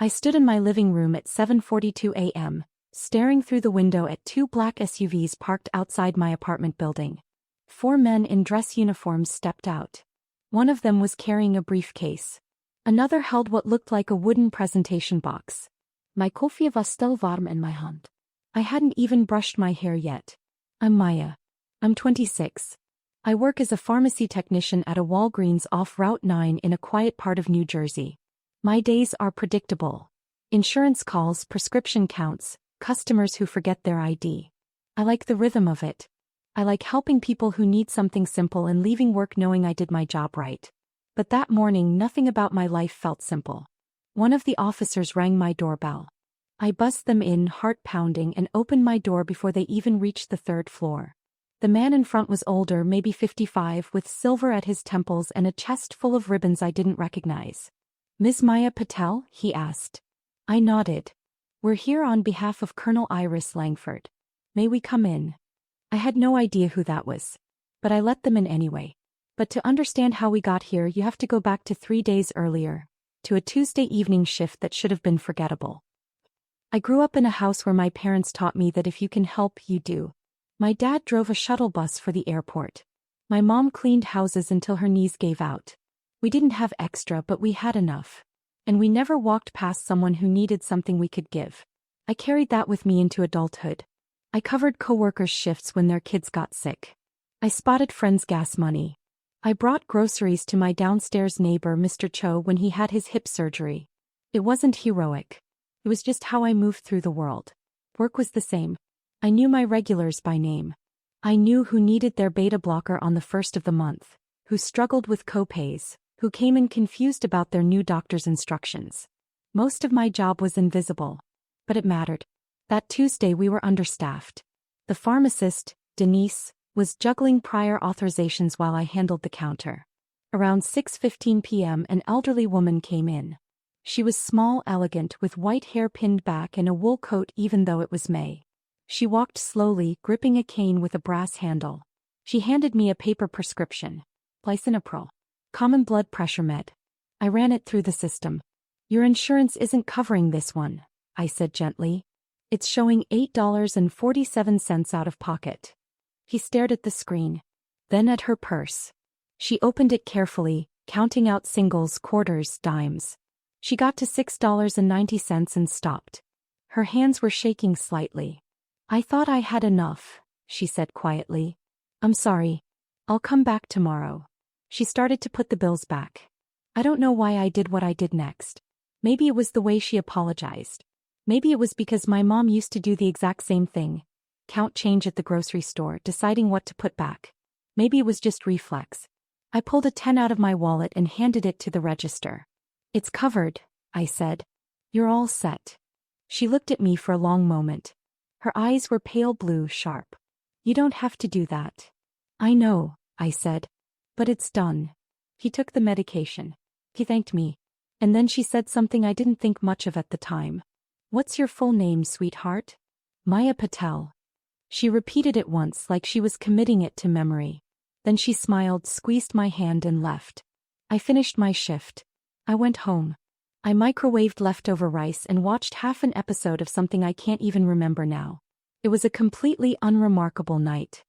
I stood in my living room at 7:42 a.m., staring through the window at two black SUVs parked outside my apartment building. 4 men in dress uniforms stepped out. One of them was carrying a briefcase. Another held what looked like a wooden presentation box. My koffie was still warm in my hand. I hadn't even brushed my hair yet. I'm Maya. I'm 26. I work as a pharmacy technician at a Walgreens off Route 9 in a quiet part of New Jersey. My days are predictable. Insurance calls, prescription counts, customers who forget their ID. I like the rhythm of it. I like helping people who need something simple and leaving work knowing I did my job right. But that morning, nothing about my life felt simple. One of the officers rang my doorbell. I buzzed them in, heart pounding, and opened my door before they even reached the 3rd floor. The man in front was older, maybe 55, with silver at his temples and a chest full of ribbons I didn't recognize. "Ms. Maya Patel?" he asked. I nodded. "We're here on behalf of Colonel Iris Langford. May we come in?" I had no idea who that was. But I let them in anyway. But to understand how we got here, you have to go back to 3 days earlier, to a Tuesday evening shift that should have been forgettable. I grew up in a house where my parents taught me that if you can help, you do. My dad drove a shuttle bus for the airport. My mom cleaned houses until her knees gave out. We didn't have extra, but we had enough. And we never walked past someone who needed something we could give. I carried that with me into adulthood. I covered coworkers' shifts when their kids got sick. I spotted friends' gas money. I brought groceries to my downstairs neighbor, Mr. Cho, when he had his hip surgery. It wasn't heroic. It was just how I moved through the world. Work was the same. I knew my regulars by name. I knew who needed their beta blocker on the 1st of the month, who struggled with co-pays, who came in confused about their new doctor's instructions. Most of my job was invisible. But it mattered. That Tuesday we were understaffed. The pharmacist, Denise, was juggling prior authorizations while I handled the counter. Around 6:15 p.m. an elderly woman came in. She was small, elegant, with white hair pinned back and a wool coat even though it was May. She walked slowly, gripping a cane with a brass handle. She handed me a paper prescription. Lisinopril. Common blood pressure med. I ran it through the system. "Your insurance isn't covering this one," I said gently. "It's showing $8.47 out of pocket." He stared at the screen. Then at her purse. She opened it carefully, counting out singles, quarters, dimes. She got to $6.90 and stopped. Her hands were shaking slightly. "I thought I had enough," she said quietly. "I'm sorry. I'll come back tomorrow." She started to put the bills back. I don't know why I did what I did next. Maybe it was the way she apologized. Maybe it was because my mom used to do the exact same thing. Count change at the grocery store, deciding what to put back. Maybe it was just reflex. I pulled a 10 out of my wallet and handed it to the register. "It's covered," I said. "You're all set." She looked at me for a long moment. Her eyes were pale blue, sharp. "You don't have to do that." "I know," I said. "But it's done." He took the medication. He thanked me. And then she said something I didn't think much of at the time. "What's your full name, sweetheart?" "Maya Patel." She repeated it once like she was committing it to memory. Then she smiled, squeezed my hand and left. I finished my shift. I went home. I microwaved leftover rice and watched half an episode of something I can't even remember now. It was a completely unremarkable night.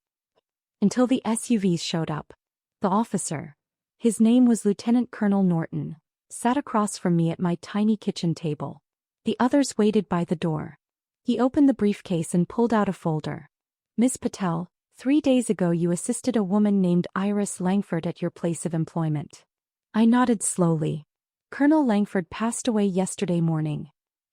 Until the SUVs showed up. The officer, his name was Lieutenant Colonel Norton, sat across from me at my tiny kitchen table. The others waited by the door. He opened the briefcase and pulled out a folder. "Miss Patel, 3 days ago you assisted a woman named Iris Langford at your place of employment." I nodded slowly. "Colonel Langford passed away yesterday morning."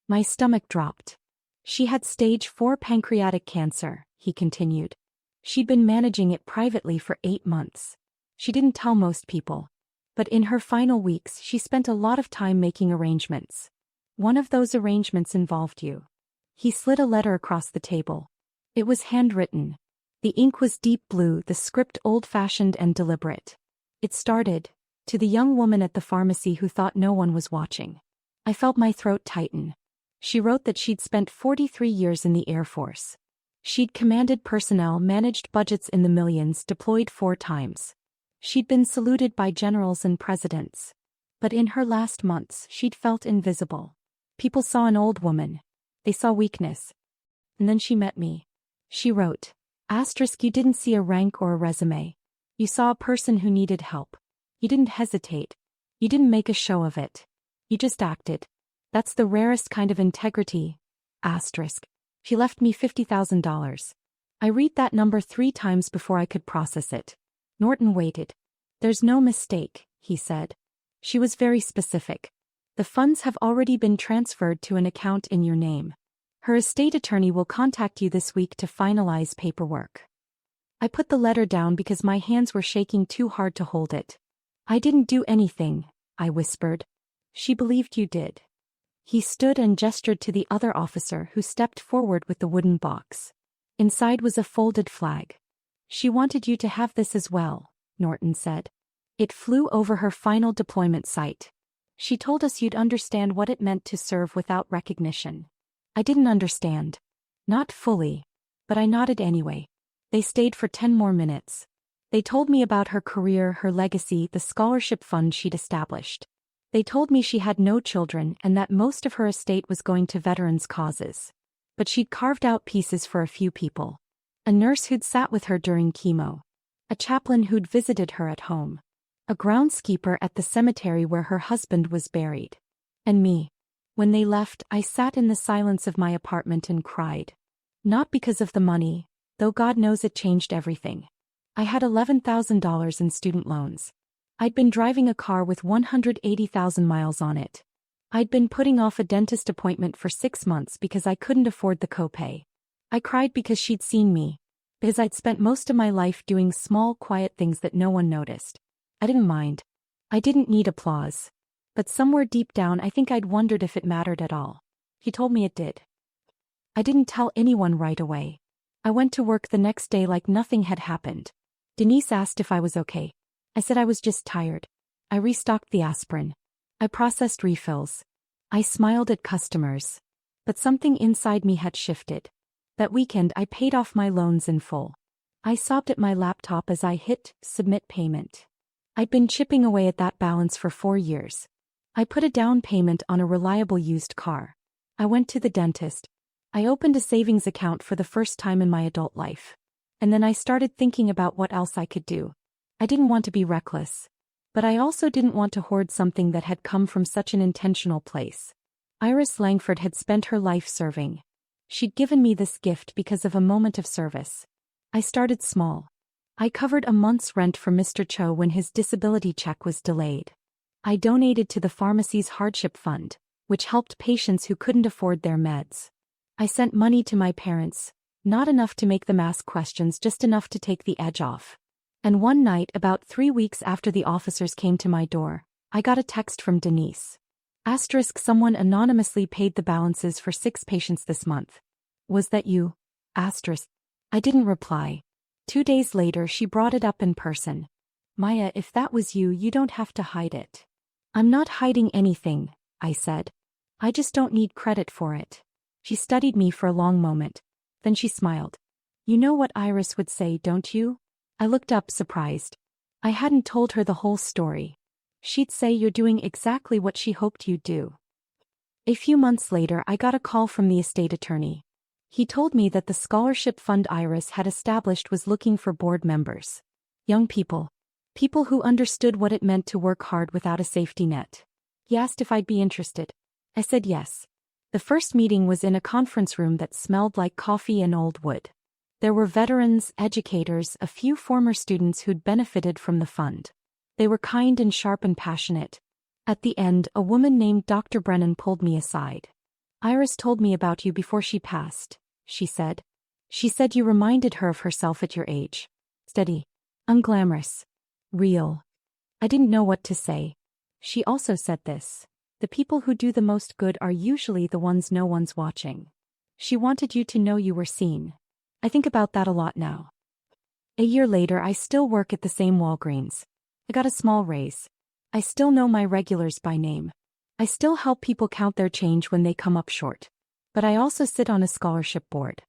My stomach dropped. "She had stage 4 pancreatic cancer," he continued. "She'd been managing it privately for 8 months. She didn't tell most people. But in her final weeks she spent a lot of time making arrangements. One of those arrangements involved you." He slid a letter across the table. It was handwritten. The ink was deep blue, the script old-fashioned and deliberate. It started, "To the young woman at the pharmacy who thought no one was watching." I felt my throat tighten. She wrote that she'd spent 43 years in the Air Force. She'd commanded personnel, managed budgets in the millions, deployed 4 times. She'd been saluted by generals and presidents. But in her last months she'd felt invisible. People saw an old woman. They saw weakness. And then she met me. She wrote, *, you didn't see a rank or a resume. You saw a person who needed help. You didn't hesitate. You didn't make a show of it. You just acted. That's the rarest kind of integrity. *. She left me $50,000. I read that number 3 times before I could process it. Norton waited. There's no mistake, he said. She was very specific. The funds have already been transferred to an account in your name. Her estate attorney will contact you this week to finalize paperwork. I put the letter down because my hands were shaking too hard to hold it. I didn't do anything, I whispered. She believed you did. He stood and gestured to the other officer who stepped forward with the wooden box. Inside was a folded flag. She wanted you to have this as well, Norton said. It flew over her final deployment site. She told us you'd understand what it meant to serve without recognition. I didn't understand. Not fully. But I nodded anyway. They stayed for 10 more minutes. They told me about her career, her legacy, the scholarship fund she'd established. They told me she had no children and that most of her estate was going to veterans' causes. But she'd carved out pieces for a few people. A nurse who'd sat with her during chemo. A chaplain who'd visited her at home. A groundskeeper at the cemetery where her husband was buried. And me. When they left, I sat in the silence of my apartment and cried. Not because of the money, though God knows it changed everything. I had $11,000 in student loans. I'd been driving a car with 180,000 miles on it. I'd been putting off a dentist appointment for 6 months because I couldn't afford the copay. I cried because she'd seen me. Because I'd spent most of my life doing small, quiet things that no one noticed. I didn't mind. I didn't need applause. But somewhere deep down I think I'd wondered if it mattered at all. He told me it did. I didn't tell anyone right away. I went to work the next day like nothing had happened. Denise asked if I was okay. I said I was just tired. I restocked the aspirin. I processed refills. I smiled at customers. But something inside me had shifted. That weekend I paid off my loans in full. I sobbed at my laptop as I hit submit payment. I'd been chipping away at that balance for 4 years. I put a down payment on a reliable used car. I went to the dentist. I opened a savings account for the first time in my adult life. And then I started thinking about what else I could do. I didn't want to be reckless. But I also didn't want to hoard something that had come from such an intentional place. Iris Langford had spent her life serving. She'd given me this gift because of a moment of service. I started small. I covered a month's rent for Mr. Cho when his disability check was delayed. I donated to the pharmacy's hardship fund, which helped patients who couldn't afford their meds. I sent money to my parents, not enough to make them ask questions, just enough to take the edge off. And one night, about 3 weeks after the officers came to my door, I got a text from Denise. * Someone anonymously paid the balances for 6 patients this month. Was that you? *. I didn't reply. 2 days later she brought it up in person. Maya, if that was you, you don't have to hide it. I'm not hiding anything, I said. I just don't need credit for it. She studied me for a long moment. Then she smiled. You know what Iris would say, don't you? I looked up, surprised. I hadn't told her the whole story. She'd say you're doing exactly what she hoped you'd do. A few months later I got a call from the estate attorney. He told me that the scholarship fund Iris had established was looking for board members. Young people. People who understood what it meant to work hard without a safety net. He asked if I'd be interested. I said yes. The first meeting was in a conference room that smelled like coffee and old wood. There were veterans, educators, a few former students who'd benefited from the fund. They were kind and sharp and passionate. At the end, a woman named Dr. Brennan pulled me aside. Iris told me about you before she passed, she said. She said you reminded her of herself at your age. Steady. Unglamorous. Real. I didn't know what to say. She also said this. The people who do the most good are usually the ones no one's watching. She wanted you to know you were seen. I think about that a lot now. A year later I still work at the same Walgreens. I got a small raise. I still know my regulars by name. I still help people count their change when they come up short. But I also sit on a scholarship board.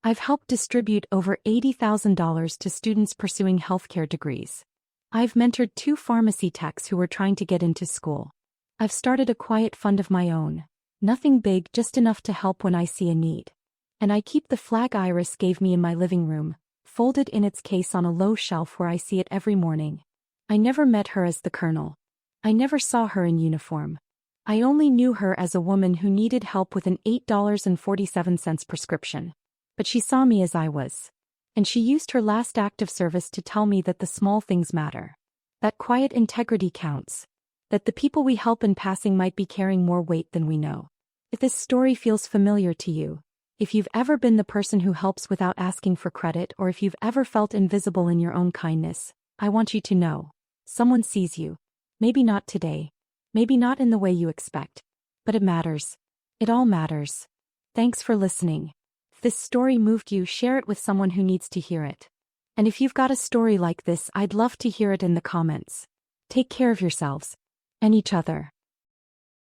I've helped distribute over $80,000 to students pursuing healthcare degrees. I've mentored 2 pharmacy techs who were trying to get into school. I've started a quiet fund of my own. Nothing big, just enough to help when I see a need. And I keep the flag Iris gave me in my living room, folded in its case on a low shelf where I see it every morning. I never met her as the Colonel. I never saw her in uniform. I only knew her as a woman who needed help with an $8.47 prescription. But she saw me as I was. And she used her last act of service to tell me that the small things matter. That quiet integrity counts. That the people we help in passing might be carrying more weight than we know. If this story feels familiar to you, if you've ever been the person who helps without asking for credit, or if you've ever felt invisible in your own kindness, I want you to know. Someone sees you. Maybe not today. Maybe not in the way you expect. But it matters. It all matters. Thanks for listening. If this story moved you, share it with someone who needs to hear it. And if you've got a story like this, I'd love to hear it in the comments. Take care of yourselves. And each other.